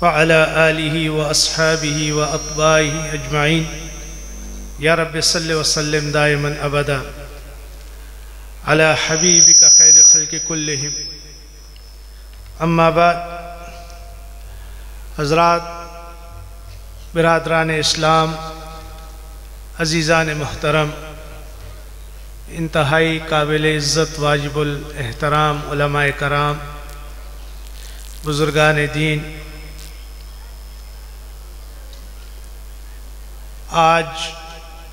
وعلى آله وأصحابه وأتباعه أجمعين يا رب صل وسلم دائما أبدا على حبيبك خير خلق كلهم اما بعد حضرات برادران اسلام عزیزان محترم انتہائی قابل عزت واجب الاحترام علماء کرام بزرگان دین، آج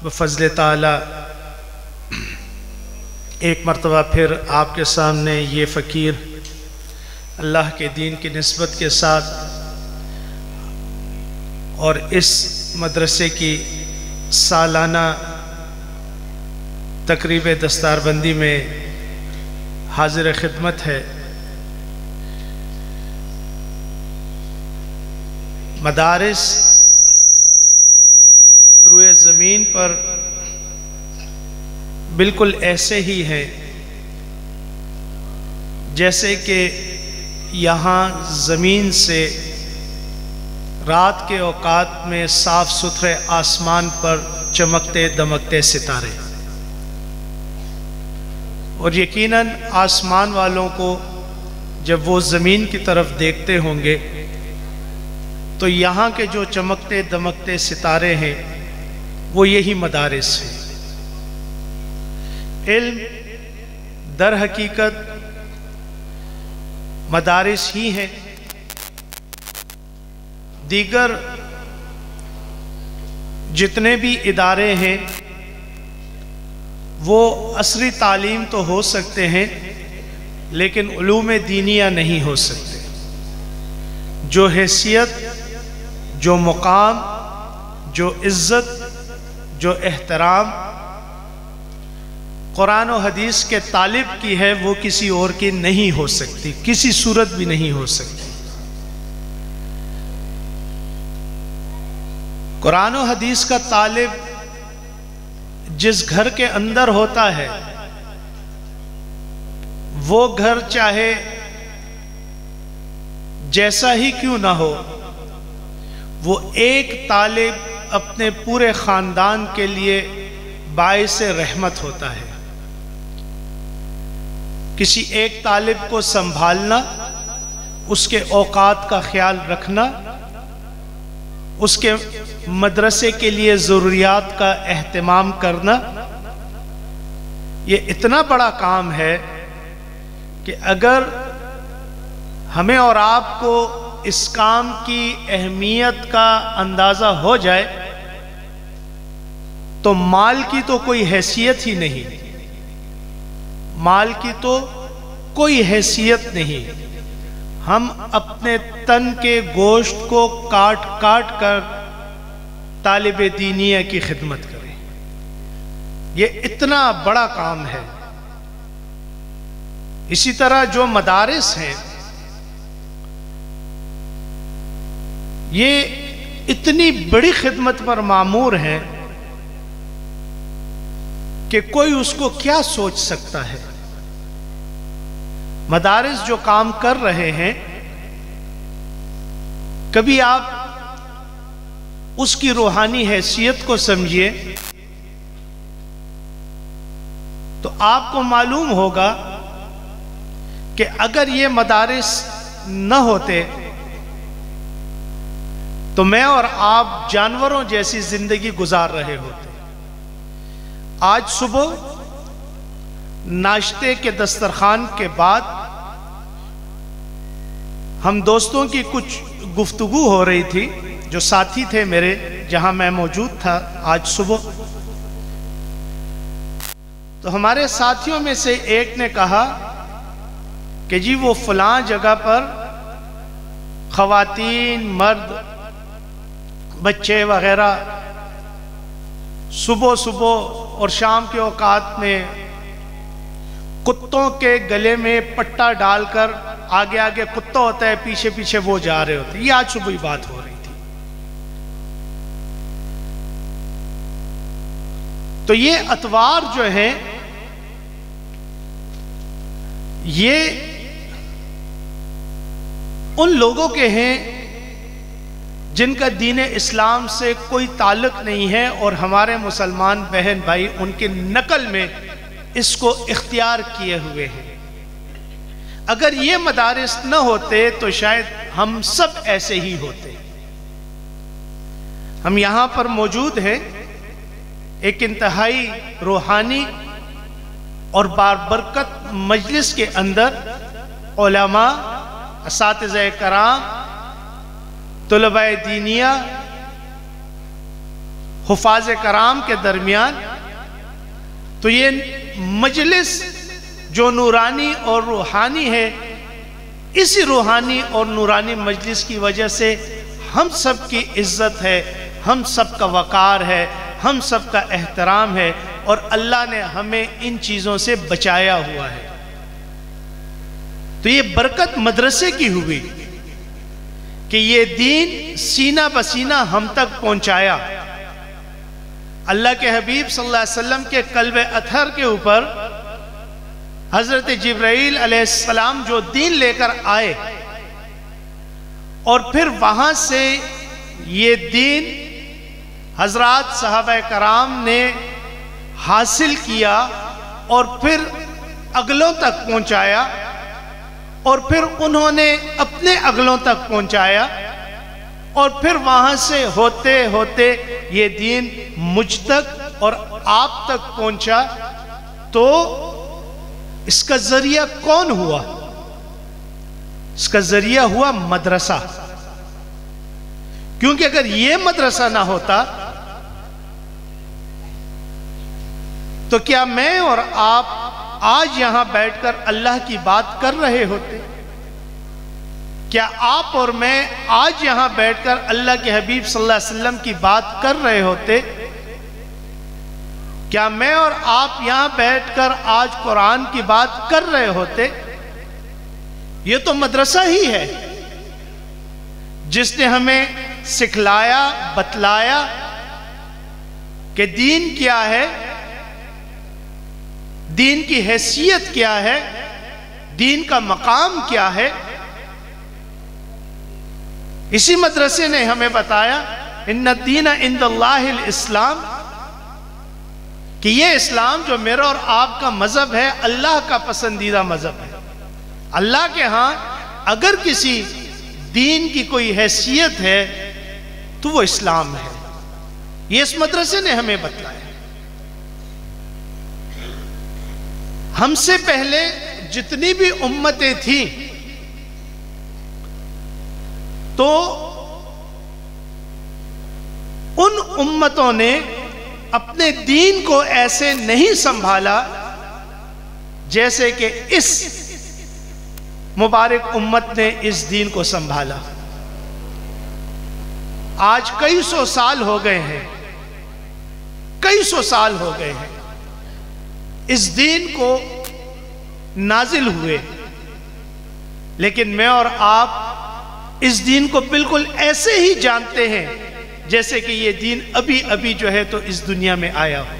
بفضل تعالی ایک مرتبہ پھر آپ کے سامنے یہ فقیر اللہ کے دین کی نسبت کے ساتھ اور اس مدرسے کی سالانہ تقریب دستار بندی میں حاضر خدمت ہے۔ مدارس روئے زمین پر بالکل ایسے ہی ہیں جیسے کہ یہاں زمین سے رات کے اوقات میں صاف ستھرے آسمان پر چمکتے دمکتے ستارے، اور یقیناً آسمان والوں کو جب وہ زمین کی طرف دیکھتے ہوں گے تو یہاں کے جو چمکتے دمکتے ستارے ہیں وہ یہی مدارس ہیں۔ علم در حقیقت مدارس ہی ہیں، دیگر جتنے بھی ادارے ہیں وہ عصری تعلیم تو ہو سکتے ہیں لیکن علوم دینیہ نہیں ہو سکتے۔ جو حیثیت، جو مقام، جو عزت، جو احترام قرآن و حدیث کے طالب کی ہے وہ کسی اور کی نہیں ہو سکتی، کسی صورت بھی نہیں ہو سکتی۔ قرآن و حدیث کا طالب جس گھر کے اندر ہوتا ہے وہ گھر چاہے جیسا ہی کیوں نہ ہو، وہ ایک طالب اپنے پورے خاندان کے لیے باعث رحمت ہوتا ہے۔ کسی ایک طالب کو سنبھالنا، اس کے اوقات کا خیال رکھنا، اس کے مدرسے کے لیے ضروریات کا اہتمام کرنا، یہ اتنا بڑا کام ہے کہ اگر ہمیں اور آپ کو اس کام کی اہمیت کا اندازہ ہو جائے تو مال کی تو کوئی حیثیت ہی نہیں، مال کی تو کوئی حیثیت نہیں۔ ہم اپنے تن کے گوشت کو کاٹ کاٹ کر طالب دینیہ کی خدمت کریں، یہ اتنا بڑا کام ہے۔ اسی طرح جو مدارس ہیں یہ اتنی بڑی خدمت پر مامور ہیں کہ کوئی اس کو کیا سوچ سکتا ہے۔ مدارس جو کام کر رہے ہیں کبھی آپ اس کی روحانی حیثیت کو سمجھیے تو آپ کو معلوم ہوگا کہ اگر یہ مدارس نہ ہوتے تو میں اور آپ جانوروں جیسی زندگی گزار رہے ہوتے۔ آج صبح ناشتے کے دسترخوان کے بعد ہم دوستوں کی کچھ گفتگو ہو رہی تھی، جو ساتھی تھے میرے جہاں میں موجود تھا آج صبح، تو ہمارے ساتھیوں میں سے ایک نے کہا کہ جی وہ فلاں جگہ پر خواتین، مرد، بچے وغیرہ صبح صبح اور شام کے اوقات میں کتوں کے گلے میں پٹا ڈال کر آگے آگے کتا ہوتا ہے، پیچھے پیچھے وہ جا رہے ہوتے۔ یہ آج صبح ہی بات ہو رہی تھی۔ تو یہ اتوار جو ہیں یہ ان لوگوں کے ہیں جن کا دین اسلام سے کوئی تعلق نہیں ہے اور ہمارے مسلمان بہن بھائی ان کے نقل میں اس کو اختیار کیے ہوئے ہیں۔ اگر یہ مدارس نہ ہوتے تو شاید ہم سب ایسے ہی ہوتے۔ ہم یہاں پر موجود ہیں ایک انتہائی روحانی اور بابرکت مجلس کے اندر، علماء، اساتذہ کرام، طلباء دینیہ، حفاظ کرام کے درمیان، تو یہ مجلس جو نورانی اور روحانی ہے، اسی روحانی اور نورانی مجلس کی وجہ سے ہم سب کی عزت ہے، ہم سب کا وقار ہے، ہم سب کا احترام ہے، اور اللہ نے ہمیں ان چیزوں سے بچایا ہوا ہے۔ تو یہ برکت مدرسے کی ہوئی کہ یہ دین سینہ بسینہ ہم تک پہنچایا۔ اللہ کے حبیب صلی اللہ علیہ وسلم کے قلب اطہر کے اوپر حضرت جبرائیل علیہ السلام جو دین لے کر آئے، اور پھر وہاں سے یہ دین حضرات صحابہ کرام نے حاصل کیا اور پھر اگلوں تک پہنچایا، اور پھر انہوں نے اپنے اگلوں تک پہنچایا، اور پھر وہاں سے ہوتے ہوتے یہ دین مجھ تک اور آپ تک پہنچا۔ تو اس کا ذریعہ کون ہوا؟ اس کا ذریعہ ہوا مدرسہ، کیونکہ اگر یہ مدرسہ نہ ہوتا تو کیا میں اور آپ آج یہاں بیٹھ کر اللہ کی بات کر رہے ہوتے؟ کیا آپ اور میں آج یہاں بیٹھ کر اللہ کے حبیب صلی اللہ علیہ وسلم کی بات کر رہے ہوتے؟ کیا میں اور آپ یہاں بیٹھ کر آج قرآن کی بات کر رہے ہوتے؟ یہ تو مدرسہ ہی ہے جس نے ہمیں سکھلایا، بتلایا کہ دین کیا ہے، دین کی حیثیت کیا ہے، دین کا مقام کیا ہے۔ اسی مدرسے نے ہمیں بتایا ان الدین عند اللہ الاسلام، کہ یہ اسلام جو میرا اور آپ کا مذہب ہے اللہ کا پسندیدہ مذہب ہے۔ اللہ کے ہاں اگر کسی دین کی کوئی حیثیت ہے تو وہ اسلام ہے۔ یہ اس مدرسے نے ہمیں بتلایا۔ ہم سے پہلے جتنی بھی امتیں تھیں تو ان امتوں نے اپنے دین کو ایسے نہیں سنبھالا جیسے کہ اس مبارک امت نے اس دین کو سنبھالا۔ آج کئی سو سال ہو گئے ہیں، کئی سو سال ہو گئے ہیں اس دین کو نازل ہوئے، لیکن میں اور آپ اس دین کو بالکل ایسے ہی جانتے ہیں جیسے کہ یہ دین ابھی ابھی جو ہے تو اس دنیا میں آیا ہو۔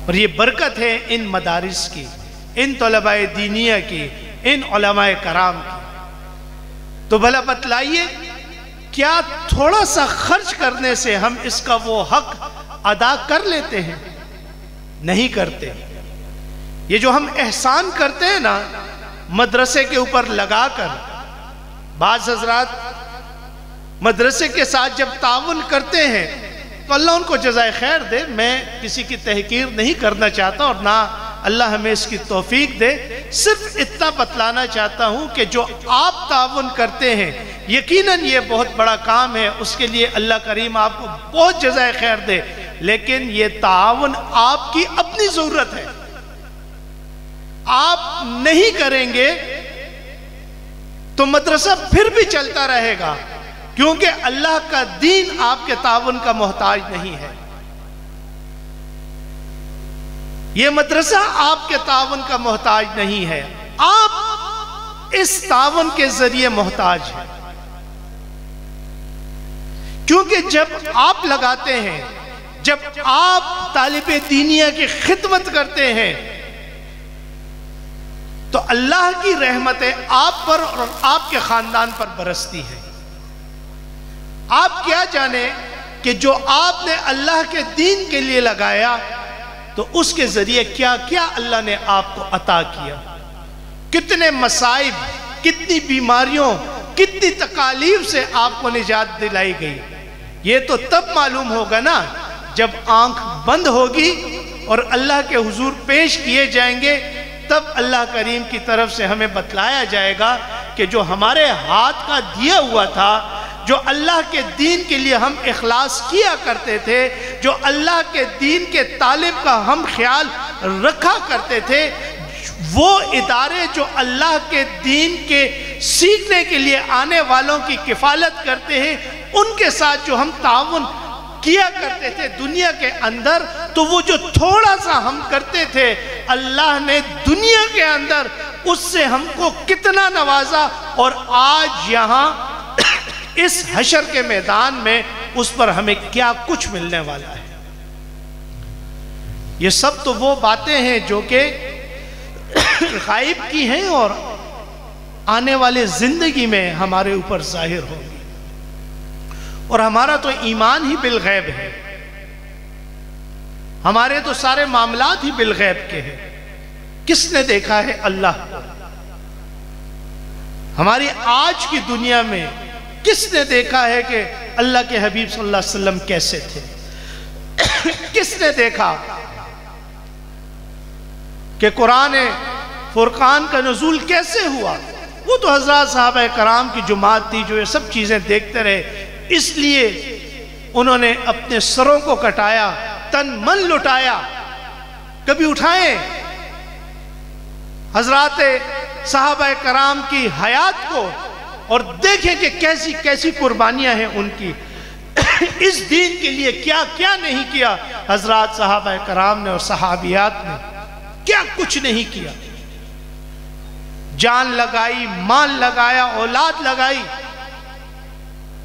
اور یہ برکت ہے ان مدارس کی، ان طلباء دینیہ کی، ان علماء کرام کی۔ تو بھلا بتلائیے، کیا تھوڑا سا خرچ کرنے سے ہم اس کا وہ حق ادا کر لیتے ہیں؟ نہیں کرتے۔ یہ جو ہم احسان کرتے ہیں نا مدرسے کے اوپر لگا کر، بعض حضرات مدرسے کے ساتھ جب تعاون کرتے ہیں تو اللہ ان کو جزائے خیر دے، میں کسی کی تحقیر نہیں کرنا چاہتا اور نہ اللہ ہمیں اس کی توفیق دے، صرف اتنا بتلانا چاہتا ہوں کہ جو آپ تعاون کرتے ہیں یقیناً یہ بہت بڑا کام ہے، اس کے لیے اللہ کریم آپ کو بہت جزائے خیر دے، لیکن یہ تعاون آپ کی اپنی ضرورت ہے۔ آپ نہیں کریں گے تو مدرسہ پھر بھی چلتا رہے گا، کیونکہ اللہ کا دین آپ کے تعاون کا محتاج نہیں ہے۔ یہ مدرسہ آپ کے تعاون کا محتاج نہیں ہے، آپ اس تعاون کے ذریعے محتاج ہیں۔ کیونکہ جب آپ لگاتے ہیں، جب آپ طالب دینیہ کی خدمت کرتے ہیں تو اللہ کی رحمتیں آپ پر اور آپ کے خاندان پر برستی ہیں۔ آپ کیا جانیں کہ جو آپ نے اللہ کے دین کے لیے لگایا تو اس کے ذریعے کیا کیا اللہ نے آپ کو عطا کیا، کتنے مصائب، کتنی بیماریوں، کتنی تکالیف سے آپ کو نجات دلائی گئی۔ یہ تو تب معلوم ہوگا نا جب آنکھ بند ہوگی اور اللہ کے حضور پیش کیے جائیں گے، تب اللہ کریم کی طرف سے ہمیں بتلایا جائے گا کہ جو ہمارے ہاتھ کا دیا ہوا تھا، جو اللہ کے دین کے لیے ہم اخلاص کیا کرتے تھے، جو اللہ کے دین کے طالب کا ہم خیال رکھا کرتے تھے، وہ ادارے جو اللہ کے دین کے سیکھنے کے لیے آنے والوں کی کفالت کرتے ہیں، ان کے ساتھ جو ہم تعاون کیا کرتے تھے دنیا کے اندر، تو وہ جو تھوڑا سا ہم کرتے تھے، اللہ نے دنیا کے اندر اس سے ہم کو کتنا نوازا، اور آج یہاں اس حشر کے میدان میں اس پر ہمیں کیا کچھ ملنے والا ہے۔ یہ سب تو وہ باتیں ہیں جو کہ غائب کی ہیں اور آنے والے زندگی میں ہمارے اوپر ظاہر ہوگی، اور ہمارا تو ایمان ہی بالغیب ہے، ہمارے تو سارے معاملات ہی بالغیب کے ہیں۔ کس نے دیکھا ہے اللہ کو؟ ہماری آج کی دنیا میں کس نے دیکھا ہے کہ اللہ کے حبیب صلی اللہ علیہ وسلم کیسے تھے؟ کس نے دیکھا کہ قرآن فرقان کا نزول کیسے ہوا؟ وہ تو حضرات صحابہ کرام کی جماعت تھی جو یہ سب چیزیں دیکھتے رہے، اس لیے انہوں نے اپنے سروں کو کٹایا، تن من لٹایا۔ کبھی اٹھائیں حضرات صحابہ کرام کی حیات کو اور دیکھیں کہ کیسی کیسی قربانیاں ہیں ان کی، اس دین کے لیے کیا کیا نہیں کیا حضرات صحابہ کرام نے اور صحابیات نے، کیا کچھ نہیں کیا، جان لگائی، مال لگایا، اولاد لگائی،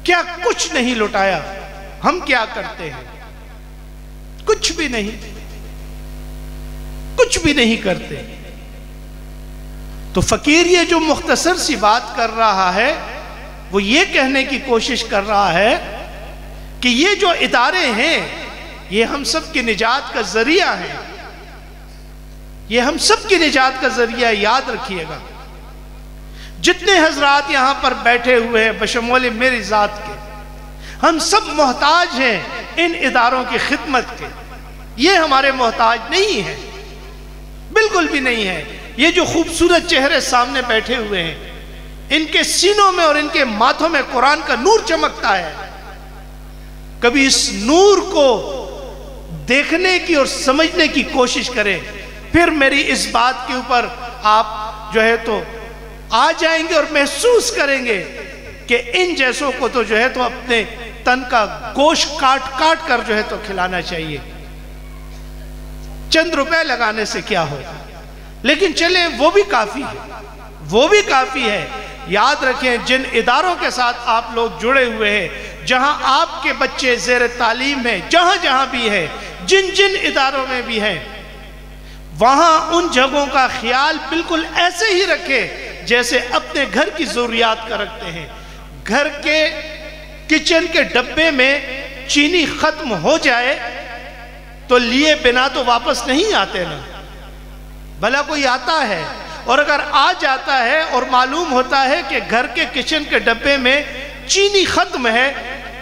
کیا کچھ نہیں لٹایا۔ ہم کیا کرتے ہیں؟ کچھ بھی نہیں، کچھ بھی نہیں کرتے۔ تو فقیر یہ جو مختصر سی بات کر رہا ہے وہ یہ کہنے کی کوشش کر رہا ہے کہ یہ جو ادارے ہیں یہ ہم سب کی نجات کا ذریعہ ہیں، یہ ہم سب کی نجات کا ذریعہ، یاد رکھیے گا۔ جتنے حضرات یہاں پر بیٹھے ہوئے ہیں بشمول میری ذات کے، ہم سب محتاج ہیں ان اداروں کی خدمت کے، یہ ہمارے محتاج نہیں ہیں، بالکل بھی نہیں ہے۔ یہ جو خوبصورت چہرے سامنے بیٹھے ہوئے ہیں، ان کے سینوں میں اور ان کے ماتھوں میں قرآن کا نور چمکتا ہے، کبھی اس نور کو دیکھنے کی اور سمجھنے کی کوشش کریں، پھر میری اس بات کے اوپر آپ جو ہے تو آ جائیں گے اور محسوس کریں گے کہ ان جیسوں کو تو جو ہے تو اپنے تن کا گوشت کاٹ کاٹ کر جو ہے تو کھلانا چاہیے، چند روپے لگانے سے کیا ہوگا، لیکن چلیں وہ بھی کافی ہے، وہ بھی کافی ہے۔ یاد رکھیں جن اداروں کے ساتھ آپ لوگ جڑے ہوئے ہیں، جہاں آپ کے بچے زیر تعلیم ہیں، جہاں جہاں بھی ہیں، جن جن اداروں میں بھی ہیں، وہاں ان جگہوں کا خیال بالکل ایسے ہی رکھیں جیسے اپنے گھر کی ضروریات کا رکھتے ہیں۔ گھر کے کچن کے ڈبے میں چینی ختم ہو جائے تو لیے بنا تو واپس نہیں آتے نا، بھلا کوئی آتا ہے، اور اگر آ جاتا ہے اور معلوم ہوتا ہے کہ گھر کے کچن کے ڈبے میں چینی ختم ہے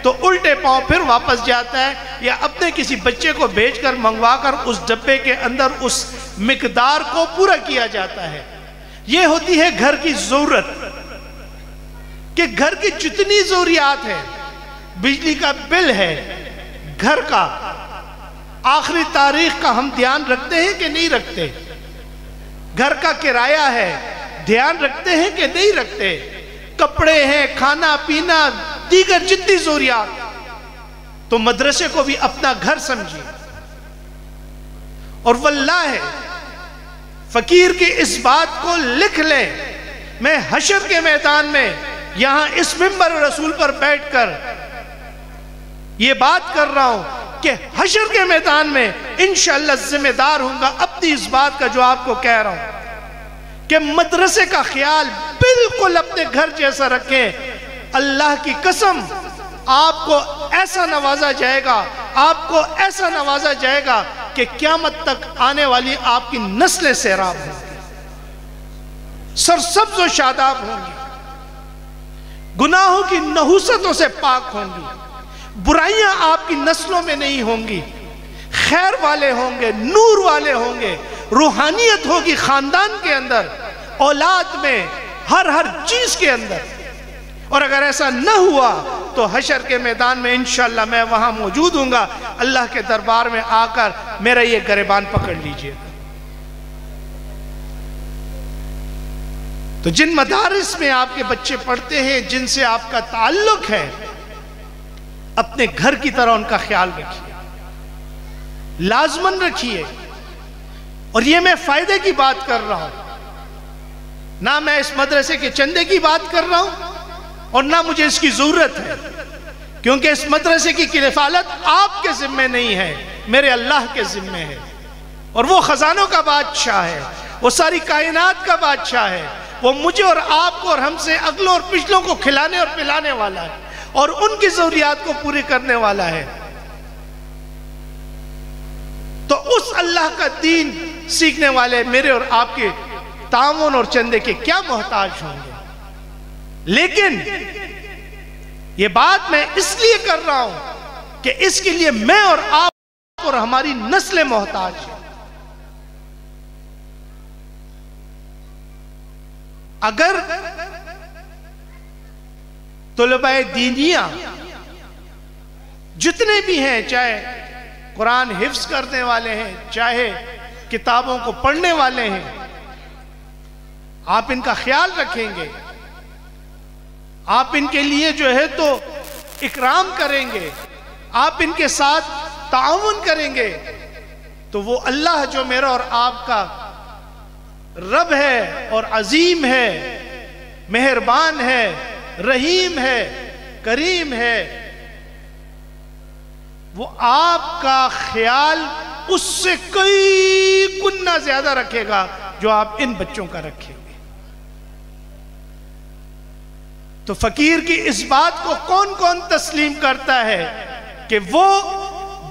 تو الٹے پاؤں پھر واپس جاتا ہے، یا اپنے کسی بچے کو بھیج کر منگوا کر اس ڈبے کے اندر اس مقدار کو پورا کیا جاتا ہے۔ یہ ہوتی ہے گھر کی ضرورت، کہ گھر کی جتنی ضروریات ہے، بجلی کا بل ہے، گھر کا آخری تاریخ کا ہم دھیان رکھتے ہیں کہ نہیں رکھتے؟ گھر کا کرایہ ہے، دھیان رکھتے ہیں کہ نہیں رکھتے؟ کپڑے ہیں، کھانا پینا، دیگر جتنی ضروریات، تو مدرسے کو بھی اپنا گھر سمجھیں۔ اور واللہ ہے فقیر کی اس بات کو لکھ لیں، میں حشر کے میدان میں یہاں اس منبر رسول پر بیٹھ کر یہ بات کر رہا ہوں کہ حشر کے میدان میں انشاءاللہ ذمہ دار ہوں گا اپنی اس بات کا جو آپ کو کہہ رہا ہوں، کہ مدرسے کا خیال بالکل اپنے گھر جیسا رکھیں۔ اللہ کی قسم آپ کو ایسا نوازا جائے گا، آپ کو ایسا نوازا جائے گا کہ قیامت تک آنے والی آپ کی نسلیں سیراب ہوں گی، سرسبز و شاداب ہوں گی، گناہوں کی نحوستوں سے پاک ہوں گی، برائیاں آپ کی نسلوں میں نہیں ہوں گی، خیر والے ہوں گے، نور والے ہوں گے، روحانیت ہوگی خاندان کے اندر، اولاد میں، ہر چیز کے اندر۔ اور اگر ایسا نہ ہوا تو حشر کے میدان میں انشاءاللہ میں وہاں موجود ہوں گا، اللہ کے دربار میں آ کر میرا یہ گریبان پکڑ لیجئے گا۔ تو جن مدارس میں آپ کے بچے پڑھتے ہیں، جن سے آپ کا تعلق ہے، اپنے گھر کی طرح ان کا خیال رکھیے، لازماً رکھیے۔ اور یہ میں فائدے کی بات کر رہا ہوں، نہ میں اس مدرسے کے چندے کی بات کر رہا ہوں، اور نہ مجھے اس کی ضرورت ہے، کیونکہ اس مدرسے کی کفالت آپ کے ذمہ نہیں ہے، میرے اللہ کے ذمہ ہے، اور وہ خزانوں کا بادشاہ ہے، وہ ساری کائنات کا بادشاہ ہے، وہ مجھے اور آپ کو اور ہم سے اگلوں اور پچھلوں کو کھلانے اور پلانے والا ہے، اور ان کی ضروریات کو پوری کرنے والا ہے۔ تو اس اللہ کا دین سیکھنے والے میرے اور آپ کے تعاون اور چندے کے کیا محتاج ہوں گے؟ لیکن یہ بات میں اس لیے کر رہا ہوں کہ اس کے لیے میں اور آپ اور ہماری نسلیں محتاج ہیں۔ اگر طلباء دینیہ جتنے بھی ہیں، چاہے قرآن حفظ کرنے والے ہیں، چاہے کتابوں کو پڑھنے والے ہیں، آپ ان کا خیال رکھیں گے، آپ ان کے لیے جو ہے تو اکرام کریں گے، آپ ان کے ساتھ تعاون کریں گے، تو وہ اللہ جو میرا اور آپ کا رب ہے اور عظیم ہے، مہربان ہے، رحیم ہے، کریم ہے، وہ آپ کا خیال اس سے کئی گنا زیادہ رکھے گا جو آپ ان بچوں کا رکھیں گے۔ تو فقیر کی اس بات کو کون کون تسلیم کرتا ہے کہ وہ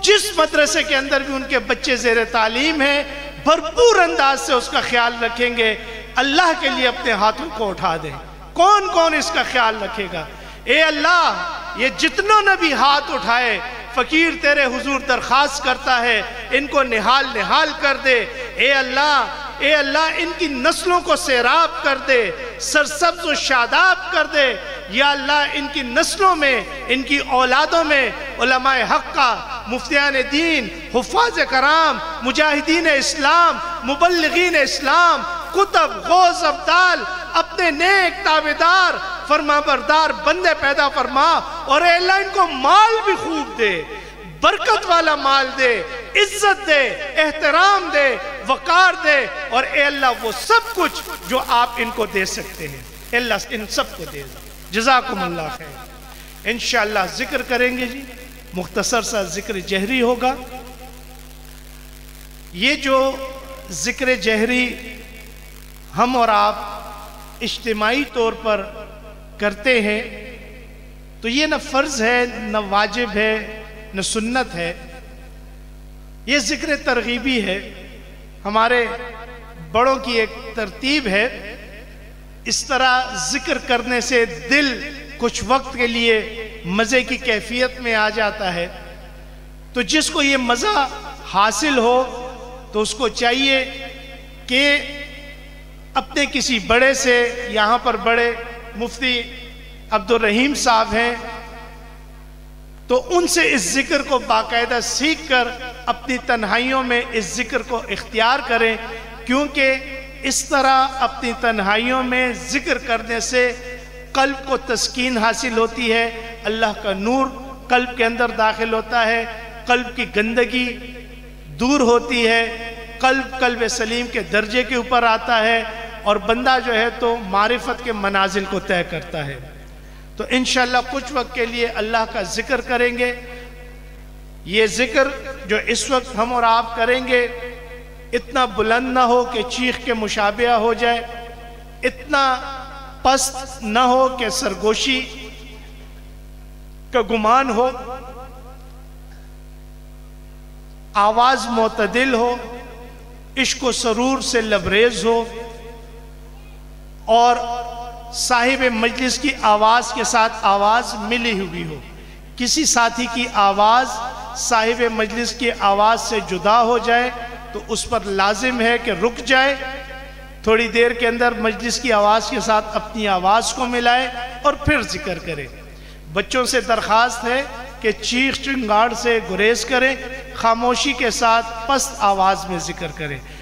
جس مدرسے کے اندر بھی ان کے بچے زیر تعلیم ہیں، بھرپور انداز سے اس کا خیال رکھیں گے، اللہ کے لیے اپنے ہاتھوں کو اٹھا دیں۔ کون کون اس کا خیال رکھے گا؟ اے اللہ، یہ جتنوں نے بھی ہاتھ اٹھائے، فقیر تیرے حضور درخواست کرتا ہے ان کو نحال نحال کر دے۔ اے اللہ ان کی نسلوں کو سیراب کر دے، سرسبز و شاداب کر دے۔ یا اللہ ان کی نسلوں میں، ان کی اولادوں میں علماء حق کا، مفتیان دین، حفاظ کرام، مجاہدین اسلام، مبلغین اسلام، کتب، غوث، ابدال، اپنے نیک تابعدار، فرما بردار بندے پیدا فرما، اور اے اللہ ان کو مال بھی خوب دے، برکت والا مال دے، عزت دے، احترام دے، وقار دے، اور اے اللہ وہ سب کچھ جو آپ ان کو دے سکتے ہیں، اے اللہ ان سب کو دے۔ جزاکم اللہ خیر۔ انشاءاللہ ذکر کریں گے جی، مختصر سا ذکر جہری ہوگا۔ یہ جو ذکر جہری ہم اور آپ اجتماعی طور پر کرتے ہیں، تو یہ نہ فرض ہے، نہ واجب ہے، نہ سنت ہے، یہ ذکر ترغیبی ہے، ہمارے بڑوں کی ایک ترتیب ہے۔ اس طرح ذکر کرنے سے دل کچھ وقت کے لیے مزے کی کیفیت میں آ جاتا ہے، تو جس کو یہ مزہ حاصل ہو تو اس کو چاہیے کہ اپنے کسی بڑے سے، یہاں پر بڑے مفتی عبدالرحیم صاحب ہیں، تو ان سے اس ذکر کو باقاعدہ سیکھ کر اپنی تنہائیوں میں اس ذکر کو اختیار کریں، کیونکہ اس طرح اپنی تنہائیوں میں ذکر کرنے سے قلب کو تسکین حاصل ہوتی ہے، اللہ کا نور قلب کے اندر داخل ہوتا ہے، قلب کی گندگی دور ہوتی ہے، قلب سلیم کے درجے کے اوپر آتا ہے، اور بندہ جو ہے تو معرفت کے منازل کو طے کرتا ہے۔ تو انشاءاللہ کچھ وقت کے لیے اللہ کا ذکر کریں گے۔ یہ ذکر جو اس وقت ہم اور آپ کریں گے اتنا بلند نہ ہو کہ چیخ کے مشابہ ہو جائے، اتنا پست نہ ہو کہ سرگوشی کا گمان ہو، آواز معتدل ہو، عشق و سرور سے لبریز ہو، اور صاحب مجلس کی آواز کے ساتھ آواز ملی ہوئی ہو۔ کسی ساتھی کی آواز صاحب مجلس کی آواز سے جدا ہو جائے تو اس پر لازم ہے کہ رک جائے، تھوڑی دیر کے اندر مجلس کی آواز کے ساتھ اپنی آواز کو ملائے اور پھر ذکر کرے۔ بچوں سے درخواست ہے کہ چیخ چنگاڑ سے گریز کریں، خاموشی کے ساتھ پست آواز میں ذکر کریں۔